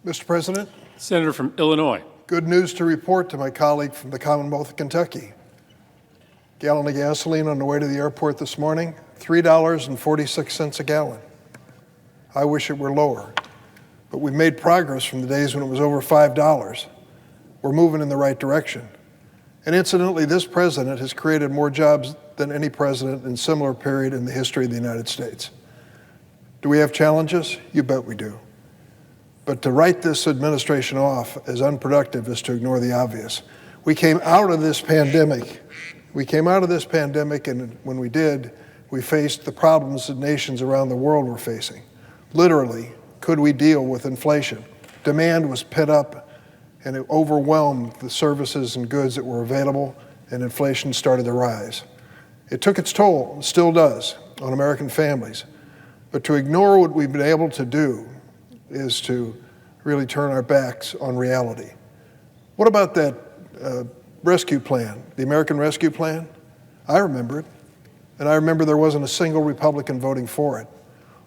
Mr. President, Senator from Illinois. good news to report to my colleague from the Commonwealth of Kentucky. Gallon of gasoline on the way to the airport this morning, $3.46 a gallon. I wish it were lower, but we've made progress from the days when it was over $5. We're moving in the right direction. And incidentally, this president has created more jobs than any president in similar period in the history of the United States. Do we have challenges? You bet we do. But to write this administration off as unproductive is to ignore the obvious. We came out of this pandemic, and when we did, we faced the problems that nations around the world were facing. Literally, could we deal with inflation? Demand was pent up, and it overwhelmed the services and goods that were available, and inflation started to rise. It took its toll, still does, on American families. But to ignore what we've been able to do is to really turn our backs on reality. What about that rescue plan, the American Rescue Plan? I remember it, and I remember there wasn't a single Republican voting for it.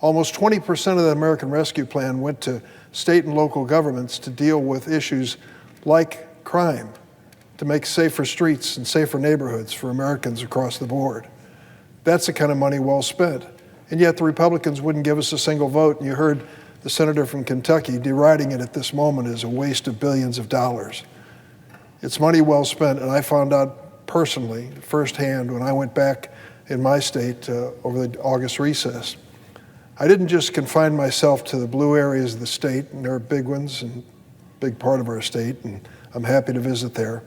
Almost 20% of the American Rescue Plan went to state and local governments to deal with issues like crime, to make safer streets and safer neighborhoods for Americans across the board. That's the kind of money well spent. And yet the Republicans wouldn't give us a single vote, and you heard the senator from Kentucky deriding it at this moment as a waste of billions of dollars. It's money well spent, and I found out personally, firsthand, when I went back in my state over the August recess. I didn't just confine myself to the blue areas of the state, and there are big ones and big part of our state, and I'm happy to visit there.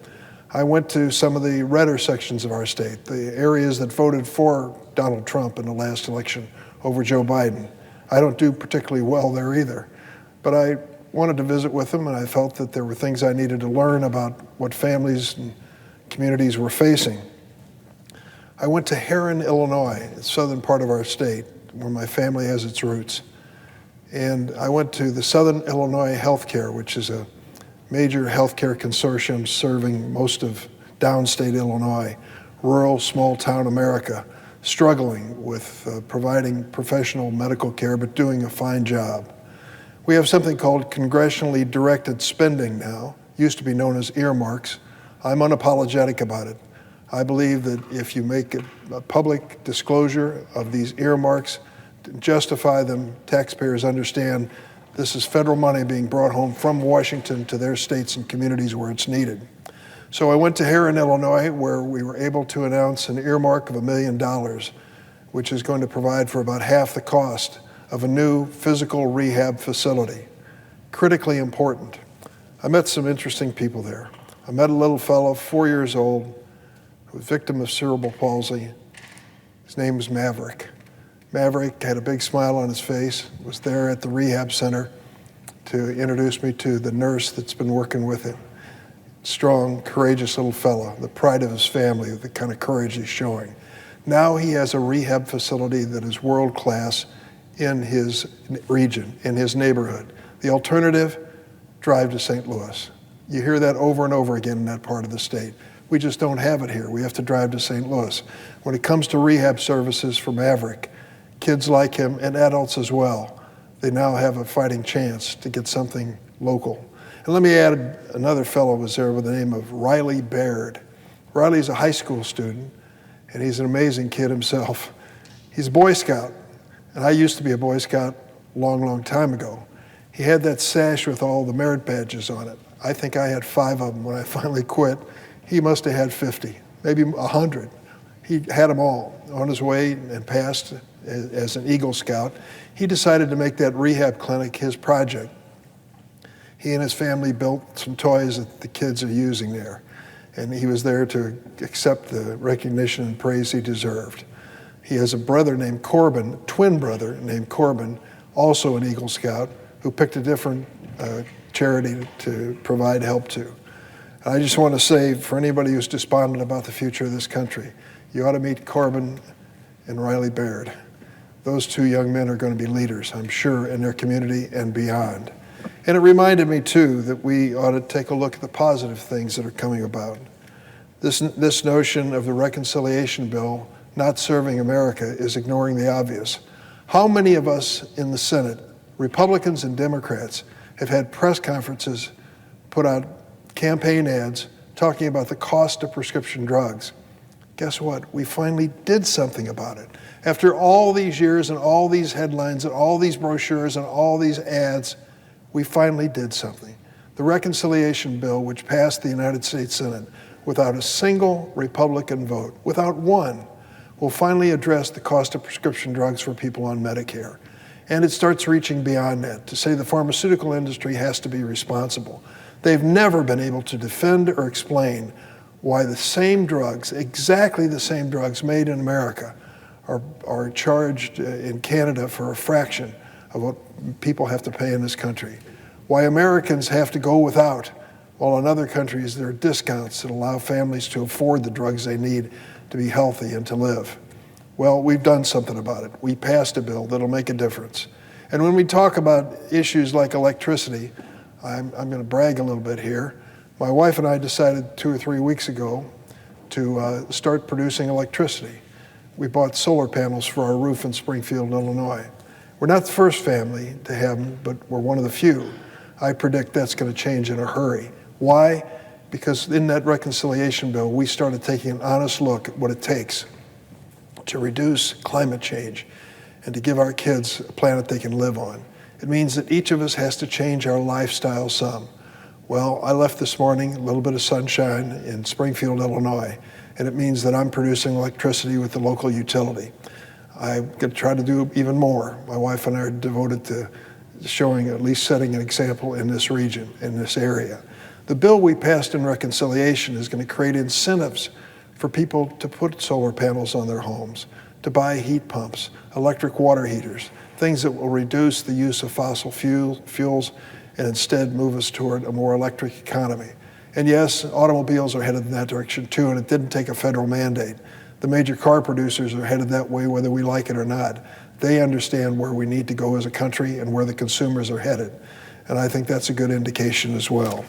I went to some of the redder sections of our state, the areas that voted for Donald Trump in the last election over Joe Biden. I don't do particularly well there either, but I wanted to visit with them, and I felt that there were things I needed to learn about what families and communities were facing. I went to Herrin, Illinois, the southern part of our state, where my family has its roots. And I went to the Southern Illinois Healthcare, which is a major healthcare consortium serving most of downstate Illinois, rural, small-town America, struggling with providing professional medical care, but doing a fine job. We have something called congressionally directed spending now, used to be known as earmarks. I'm unapologetic about it. I believe that if you make a public disclosure of these earmarks, to justify them, taxpayers understand this is federal money being brought home from Washington to their states and communities where it's needed. So I went to Herrin, Illinois, where we were able to announce an earmark of $1 million, which is going to provide for about half the cost of a new physical rehab facility. Critically important. I met some interesting people there. I met a little fellow, 4 years old, who was a victim of cerebral palsy. His name was Maverick. Maverick had a big smile on his face, was there at the rehab center to introduce me to the nurse that's been working with him. Strong, courageous little fellow, the pride of his family, the kind of courage he's showing. Now he has a rehab facility that is world-class in his region, in his neighborhood. The alternative, drive to St. Louis. You hear that over and over again in that part of the state. We just don't have it here. We have to drive to St. Louis. When it comes to rehab services for Maverick, kids like him and adults as well, they now have a fighting chance to get something local. And let me add, another fellow was there with the name of Riley Baird. Riley's a high school student, and he's an amazing kid himself. He's a Boy Scout, and I used to be a Boy Scout a long, long time ago. He had that sash with all the merit badges on it. I think I had 5 of them when I finally quit. He must have had 50, maybe 100. He had them all on his way and passed as an Eagle Scout. He decided to make that rehab clinic his project. He and his family built some toys that the kids are using there, and he was there to accept the recognition and praise he deserved. He has a brother named Corbin, twin brother named Corbin, also an Eagle Scout, who picked a different charity to provide help to. I just want to say, for anybody who's despondent about the future of this country, you ought to meet Corbin and Riley Baird. Those 2 young men are going to be leaders, I'm sure, in their community and beyond. And it reminded me, too, that we ought to take a look at the positive things that are coming about. This notion of the reconciliation bill not serving America is ignoring the obvious. How many of us in the Senate, Republicans and Democrats, have had press conferences, put out campaign ads talking about the cost of prescription drugs. Guess what? We finally did something about it. After all these years and all these headlines and all these brochures and all these ads, we finally did something. The reconciliation bill, which passed the United States Senate without a single Republican vote, without one, will finally address the cost of prescription drugs for people on Medicare. And it starts reaching beyond that to say the pharmaceutical industry has to be responsible. They've never been able to defend or explain why the same drugs, exactly the same drugs made in America, are charged in Canada for a fraction of what people have to pay in this country. Why Americans have to go without, while in other countries there are discounts that allow families to afford the drugs they need to be healthy and to live. Well, we've done something about it. We passed a bill that'll make a difference. And when we talk about issues like electricity, I'm going to brag a little bit here. My wife and I decided 2 or 3 weeks ago to start producing electricity. We bought solar panels for our roof in Springfield, Illinois. We're not the first family to have them, but we're one of the few. I predict that's going to change in a hurry. Why? Because in that reconciliation bill, we started taking an honest look at what it takes to reduce climate change and to give our kids a planet they can live on. It means that each of us has to change our lifestyle some. Well, I left this morning, a little bit of sunshine in Springfield, Illinois, and it means that I'm producing electricity with the local utility. I'm going to try to do even more. My wife and I are devoted to showing, at least setting an example in this region, in this area. The bill we passed in reconciliation is going to create incentives for people to put solar panels on their homes, to buy heat pumps, electric water heaters, things that will reduce the use of fossil fuels and instead move us toward a more electric economy. And yes, automobiles are headed in that direction too, and it didn't take a federal mandate. The major car producers are headed that way whether we like it or not. They understand where we need to go as a country and where the consumers are headed. And I think that's a good indication as well.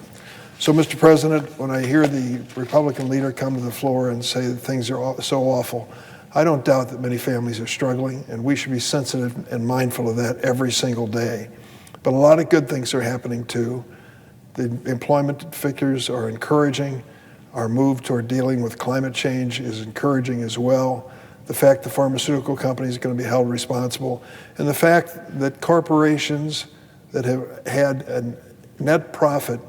So, Mr. President, when I hear the Republican leader come to the floor and say that things are so awful, I don't doubt that many families are struggling, and we should be sensitive and mindful of that every single day. But a lot of good things are happening too. The employment figures are encouraging. Our move toward dealing with climate change is encouraging as well. The fact the pharmaceutical companies are going to be held responsible, and the fact that corporations that have had a net profit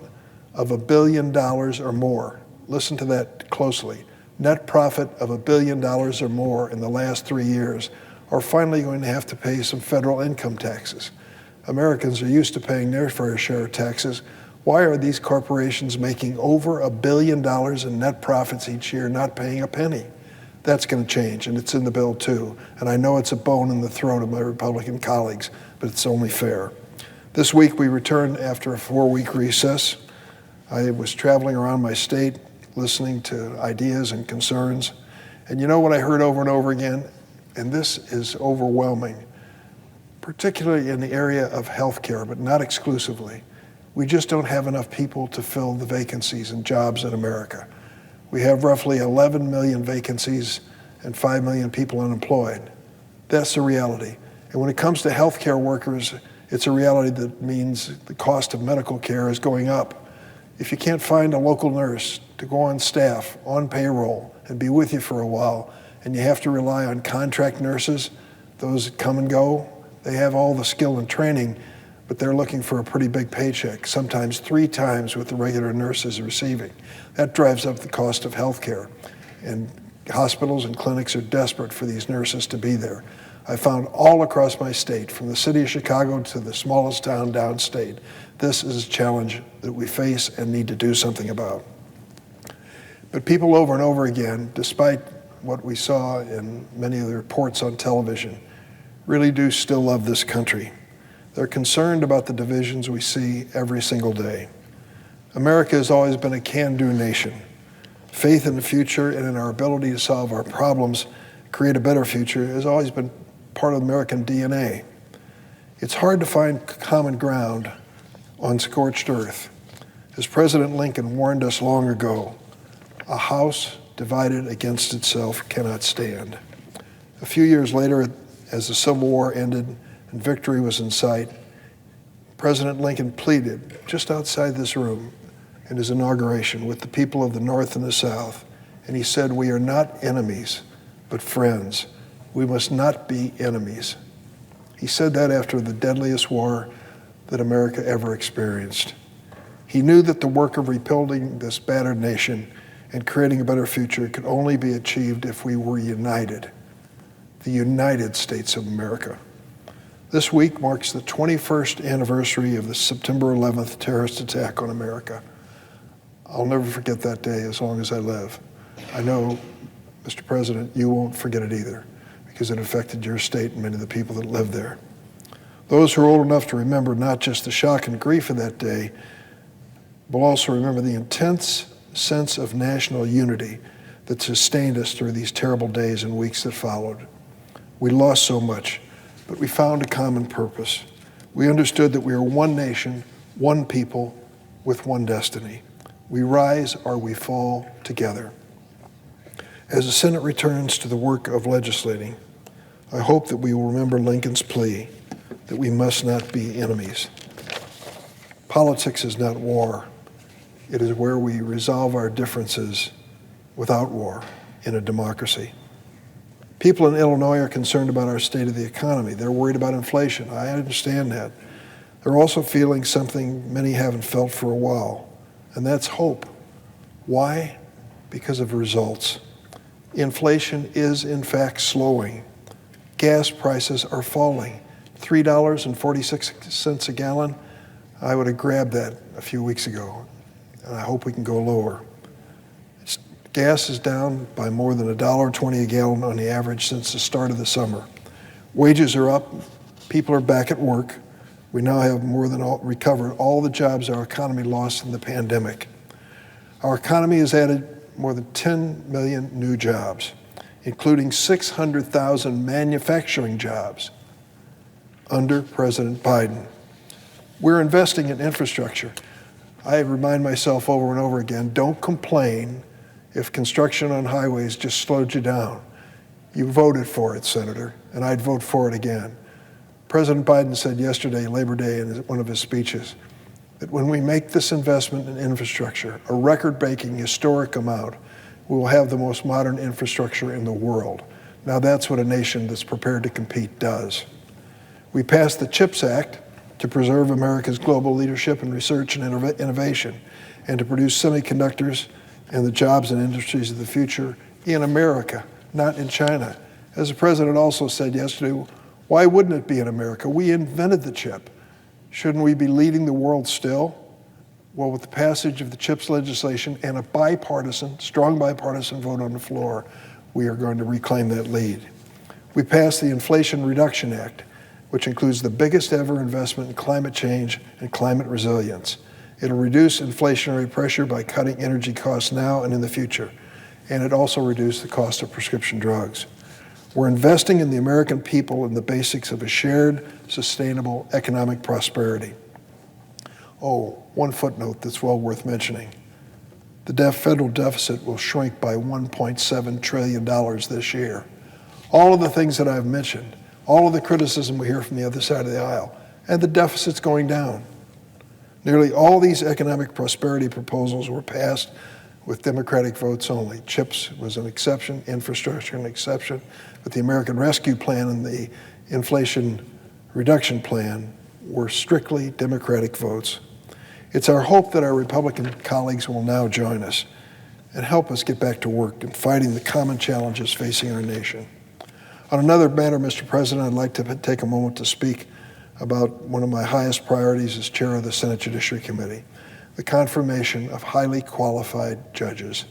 of $1 billion or more, listen to that closely, net profit of $1 billion or more in the last 3 years, are finally going to have to pay some federal income taxes. Americans are used to paying their fair share of taxes. Why are these corporations making over $1 billion in net profits each year, not paying a penny? That's going to change, and it's in the bill too. And I know it's a bone in the throat of my Republican colleagues, but it's only fair. This week we returned after a 4-week recess. I was traveling around my state, listening to ideas and concerns. And you know what I heard over and over again? And this is overwhelming, particularly in the area of healthcare, but not exclusively. We just don't have enough people to fill the vacancies and jobs in America. We have roughly 11 million vacancies and 5 million people unemployed. That's the reality. And when it comes to healthcare workers, it's a reality that means the cost of medical care is going up. If you can't find a local nurse to go on staff, on payroll, and be with you for a while, and you have to rely on contract nurses, those that come and go, they have all the skill and training, but they're looking for a pretty big paycheck, sometimes 3 times what the regular nurses are receiving. That drives up the cost of health care, and hospitals and clinics are desperate for these nurses to be there. I found all across my state, from the city of Chicago to the smallest town downstate, this is a challenge that we face and need to do something about. But people over and over again, despite what we saw in many of the reports on television, really do still love this country. They're concerned about the divisions we see every single day. America has always been a can-do nation. Faith in the future and in our ability to solve our problems, create a better future, has always been part of American DNA. It's hard to find common ground on scorched earth. As President Lincoln warned us long ago, a house divided against itself cannot stand. A few years later, as the Civil War ended and victory was in sight, President Lincoln pleaded just outside this room in his inauguration with the people of the North and the South, and he said, "We are not enemies, but friends. We must not be enemies." He said that after the deadliest war that America ever experienced. He knew that the work of rebuilding this battered nation and creating a better future could only be achieved if we were united, the United States of America. This week marks the 21st anniversary of the September 11th terrorist attack on America. I'll never forget that day as long as I live. I know, Mr. President, you won't forget it either, because it affected your state and many of the people that live there. Those who are old enough to remember not just the shock and grief of that day, will also remember the intense sense of national unity that sustained us through these terrible days and weeks that followed. We lost so much, but we found a common purpose. We understood that we are one nation, one people, with one destiny. We rise or we fall together. As the Senate returns to the work of legislating, I hope that we will remember Lincoln's plea that we must not be enemies. Politics is not war. It is where we resolve our differences without war in a democracy. People in Illinois are concerned about our state of the economy. They're worried about inflation. I understand that. They're also feeling something many haven't felt for a while, and that's hope. Why? Because of results. Inflation is, in fact, slowing. Gas prices are falling. $3.46 a gallon. I would have grabbed that a few weeks ago, and I hope we can go lower. Gas is down by more than $1.20 a gallon on the average since the start of the summer. Wages are up. People are back at work. We now have more than recovered all the jobs our economy lost in the pandemic. Our economy has added more than 10 million new jobs, including 600,000 manufacturing jobs under President Biden. We're investing in infrastructure. I remind myself over and over again, don't complain if construction on highways just slowed you down. You voted for it, Senator, and I'd vote for it again. President Biden said yesterday, Labor Day, in one of his speeches, that when we make this investment in infrastructure, a record-breaking historic amount, we will have the most modern infrastructure in the world. Now that's what a nation that's prepared to compete does. We passed the CHIPS Act to preserve America's global leadership in research and innovation, and to produce semiconductors and the jobs and industries of the future in America, not in China. As the president also said yesterday, why wouldn't it be in America? We invented the chip. Shouldn't we be leading the world still? Well, with the passage of the CHIPS legislation and a strong bipartisan vote on the floor, we are going to reclaim that lead. We passed the Inflation Reduction Act, which includes the biggest ever investment in climate change and climate resilience. It'll reduce inflationary pressure by cutting energy costs now and in the future, and it also reduced the cost of prescription drugs. We're investing in the American people and the basics of a shared, sustainable economic prosperity. Oh, one footnote that's well worth mentioning. The federal deficit will shrink by $1.7 trillion this year. All of the things that I've mentioned, all of the criticism we hear from the other side of the aisle, and the deficit's going down. Nearly all these economic prosperity proposals were passed with Democratic votes only. CHIPS was an exception, infrastructure an exception, but the American Rescue Plan and the Inflation Reduction Plan were strictly Democratic votes. It's our hope that our Republican colleagues will now join us and help us get back to work in fighting the common challenges facing our nation. On another matter, Mr. President, I'd like to take a moment to speak about one of my highest priorities as chair of the Senate Judiciary Committee, the confirmation of highly qualified judges.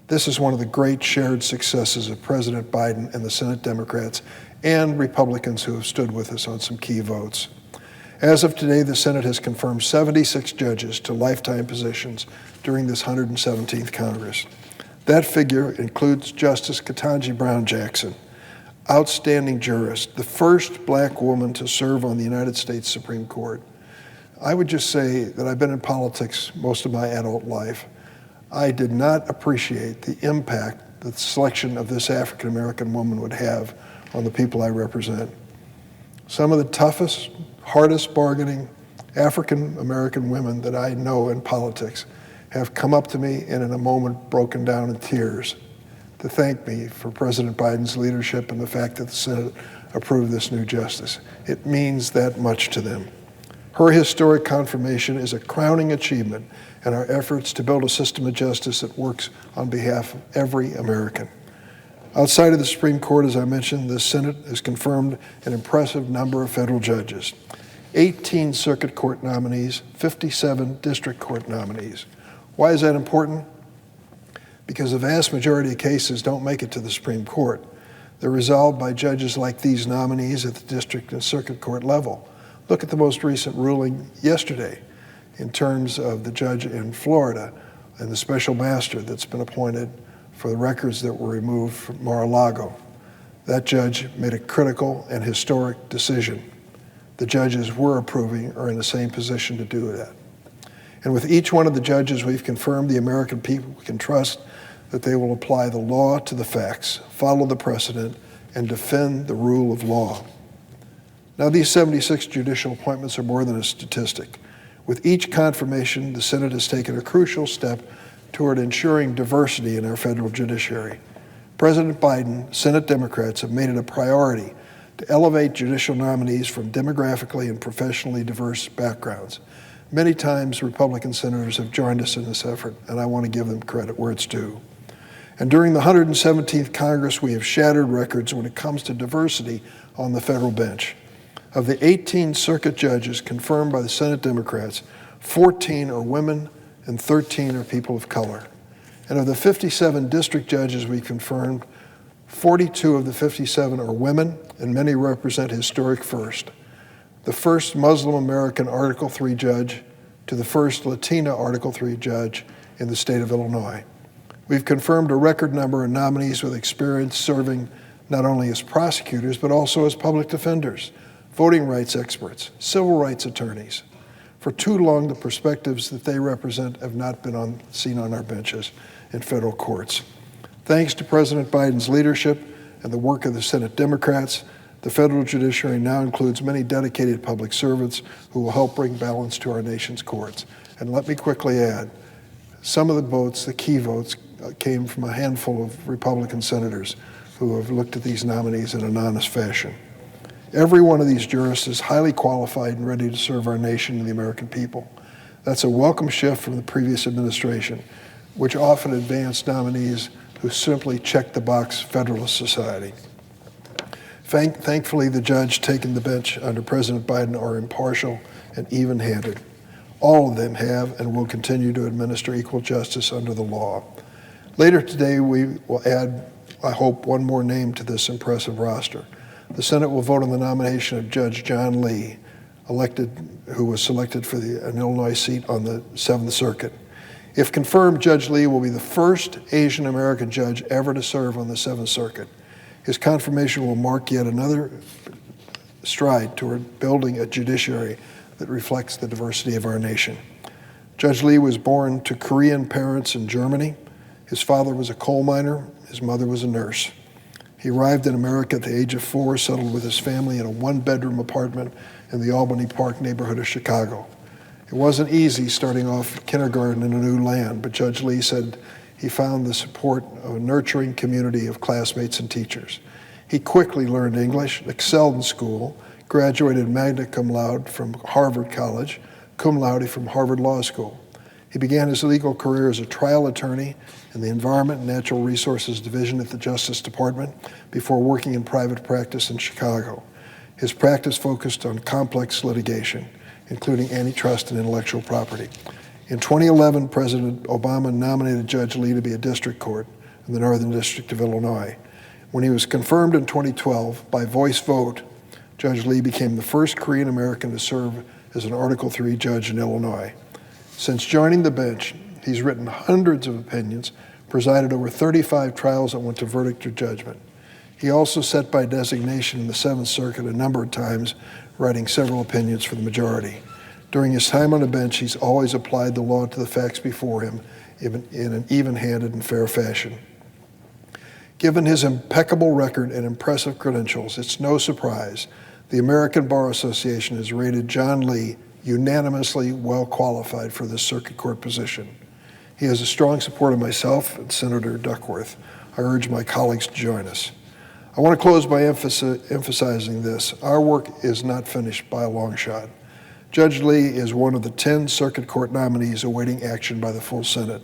This is one of the great shared successes of President Biden and the Senate Democrats and Republicans who have stood with us on some key votes. As of today, the Senate has confirmed 76 judges to lifetime positions during this 117th Congress. That figure includes Justice Ketanji Brown Jackson, outstanding jurist, the first black woman to serve on the United States Supreme Court. I would just say that I've been in politics most of my adult life. I did not appreciate the impact that the selection of this African-American woman would have on the people I represent. Some of the toughest, hardest bargaining African American women that I know in politics have come up to me and in a moment broken down in tears to thank me for President Biden's leadership and the fact that the Senate approved this new justice. It means that much to them. Her historic confirmation is a crowning achievement in our efforts to build a system of justice that works on behalf of every American. Outside of the Supreme Court, as I mentioned, the Senate has confirmed an impressive number of federal judges, 18 circuit court nominees, 57 district court nominees. Why is that important? Because the vast majority of cases don't make it to the Supreme Court. They're resolved by judges like these nominees at the district and circuit court level. Look at the most recent ruling yesterday in terms of the judge in Florida and the special master that's been appointed for the records that were removed from Mar-a-Lago. That judge made a critical and historic decision. The judges we're approving are in the same position to do that. And with each one of the judges, we've confirmed the American people can trust that they will apply the law to the facts, follow the precedent, and defend the rule of law. Now, these 76 judicial appointments are more than a statistic. With each confirmation, the Senate has taken a crucial step toward ensuring diversity in our federal judiciary. President Biden, Senate Democrats have made it a priority to elevate judicial nominees from demographically and professionally diverse backgrounds. Many times, Republican senators have joined us in this effort, and I want to give them credit where it's due. And during the 117th Congress, we have shattered records when it comes to diversity on the federal bench. Of the 18 circuit judges confirmed by the Senate Democrats, 14 are women and 13 are people of color. And of the 57 district judges we confirmed, 42 of the 57 are women, and many represent historic first. The first Muslim American Article III judge to the first Latina Article III judge in the state of Illinois. We've confirmed a record number of nominees with experience serving not only as prosecutors, but also as public defenders, voting rights experts, civil rights attorneys. For too long, the perspectives that they represent have not been seen on our benches in federal courts. Thanks to President Biden's leadership and the work of the Senate Democrats, the federal judiciary now includes many dedicated public servants who will help bring balance to our nation's courts. And let me quickly add, some of the votes, the key votes, came from a handful of Republican senators who have looked at these nominees in an honest fashion. Every one of these jurists is highly qualified and ready to serve our nation and the American people. That's a welcome shift from the previous administration, which often advanced nominees who simply checked the box Federalist Society. Thankfully, the judges taking the bench under President Biden are impartial and even-handed. All of them have and will continue to administer equal justice under the law. Later today, we will add, I hope, one more name to this impressive roster. The Senate will vote on the nomination of Judge John Lee, who was selected for an Illinois seat on the 7th Circuit. If confirmed, Judge Lee will be the first Asian American judge ever to serve on the 7th Circuit. His confirmation will mark yet another stride toward building a judiciary that reflects the diversity of our nation. Judge Lee was born to Korean parents in Germany. His father was a coal miner. His mother was a nurse. He arrived in America at the age of 4, settled with his family in a one-bedroom apartment in the Albany Park neighborhood of Chicago. It wasn't easy starting off kindergarten in a new land, but Judge Lee said he found the support of a nurturing community of classmates and teachers. He quickly learned English, excelled in school, graduated magna cum laude from Harvard College, cum laude from Harvard Law School. He began his legal career as a trial attorney in the Environment and Natural Resources Division at the Justice Department before working in private practice in Chicago. His practice focused on complex litigation, including antitrust and intellectual property. In 2011, President Obama nominated Judge Lee to be a district court in the Northern District of Illinois. When he was confirmed in 2012 by voice vote, Judge Lee became the first Korean American to serve as an Article III judge in Illinois. Since joining the bench, he's written hundreds of opinions, presided over 35 trials that went to verdict or judgment. He also sat by designation in the 7th Circuit a number of times, writing several opinions for the majority. During his time on the bench, he's always applied the law to the facts before him in an even-handed and fair fashion. Given his impeccable record and impressive credentials, it's no surprise The American Bar Association has rated John Lee unanimously well qualified for this circuit court position. He has a strong support of myself and Senator Duckworth. I urge my colleagues to join us. I want to close by emphasizing this. Our work is not finished by a long shot. Judge Lee is one of the 10 circuit court nominees awaiting action by the full Senate,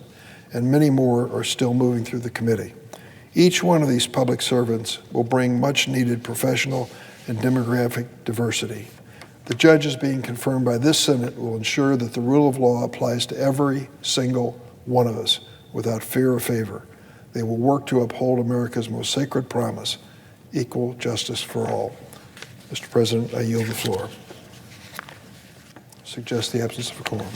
and many more are still moving through the committee. Each one of these public servants will bring much needed professional and demographic diversity. The judges being confirmed by this Senate will ensure that the rule of law applies to every single one of us without fear or favor. They will work to uphold America's most sacred promise, equal justice for all. Mr. President, I yield the floor. Suggest the absence of a quorum.